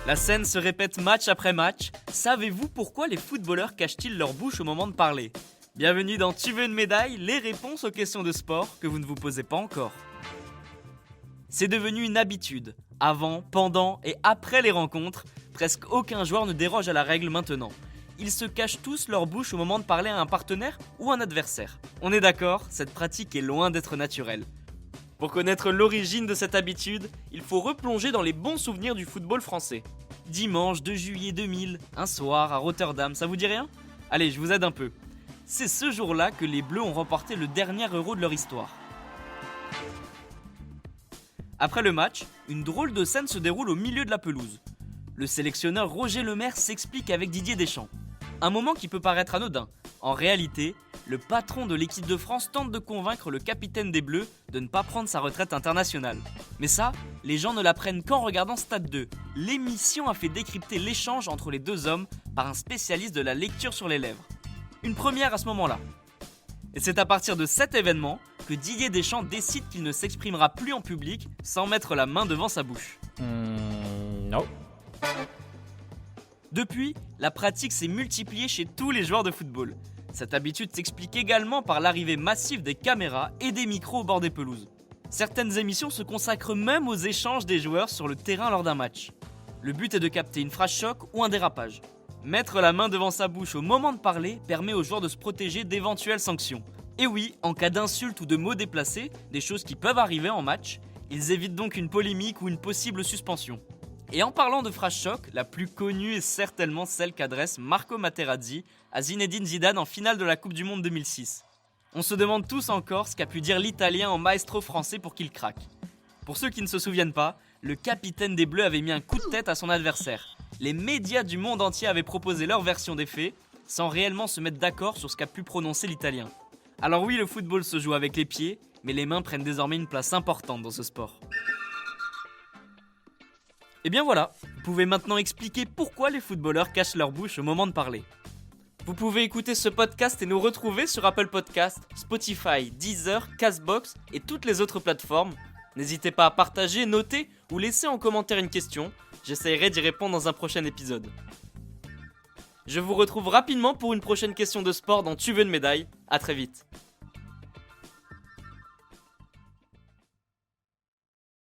La scène se répète match après match. Savez-vous pourquoi les footballeurs cachent-ils leur bouche au moment de parler ? Bienvenue dans Tu veux une médaille ? Les réponses aux questions de sport que vous ne vous posez pas encore. C'est devenu une habitude. Avant, pendant et après les rencontres, presque aucun joueur ne déroge à la règle maintenant. Ils se cachent tous leur bouche au moment de parler à un partenaire ou un adversaire. On est d'accord, cette pratique est loin d'être naturelle. Pour connaître l'origine de cette habitude, il faut replonger dans les bons souvenirs du football français. Dimanche 2 juillet 2000, un soir à Rotterdam, ça vous dit rien ? Allez, je vous aide un peu. C'est ce jour-là que les Bleus ont remporté le dernier Euro de leur histoire. Après le match, une drôle de scène se déroule au milieu de la pelouse. Le sélectionneur Roger Lemaire s'explique avec Didier Deschamps. Un moment qui peut paraître anodin. En réalité, le patron de l'équipe de France tente de convaincre le capitaine des Bleus de ne pas prendre sa retraite internationale. Mais ça, les gens ne l'apprennent qu'en regardant Stade 2. L'émission a fait décrypter l'échange entre les deux hommes par un spécialiste de la lecture sur les lèvres. Une première à ce moment-là. Et c'est à partir de cet événement que Didier Deschamps décide qu'il ne s'exprimera plus en public sans mettre la main devant sa bouche. Non. Depuis, la pratique s'est multipliée chez tous les joueurs de football. Cette habitude s'explique également par l'arrivée massive des caméras et des micros au bord des pelouses. Certaines émissions se consacrent même aux échanges des joueurs sur le terrain lors d'un match. Le but est de capter une phrase choc ou un dérapage. Mettre la main devant sa bouche au moment de parler permet aux joueurs de se protéger d'éventuelles sanctions. Et oui, en cas d'insulte ou de mots déplacés, des choses qui peuvent arriver en match, ils évitent donc une polémique ou une possible suspension. Et en parlant de phrase choc, la plus connue est certainement celle qu'adresse Marco Materazzi à Zinedine Zidane en finale de la Coupe du Monde 2006. On se demande tous encore ce qu'a pu dire l'Italien au maestro français pour qu'il craque. Pour ceux qui ne se souviennent pas, le capitaine des Bleus avait mis un coup de tête à son adversaire. Les médias du monde entier avaient proposé leur version des faits, sans réellement se mettre d'accord sur ce qu'a pu prononcer l'Italien. Alors oui, le football se joue avec les pieds, mais les mains prennent désormais une place importante dans ce sport. Et bien voilà, vous pouvez maintenant expliquer pourquoi les footballeurs cachent leur bouche au moment de parler. Vous pouvez écouter ce podcast et nous retrouver sur Apple Podcasts, Spotify, Deezer, Castbox et toutes les autres plateformes. N'hésitez pas à partager, noter ou laisser en commentaire une question. J'essaierai d'y répondre dans un prochain épisode. Je vous retrouve rapidement pour une prochaine question de sport dans Tu veux une médaille. À très vite.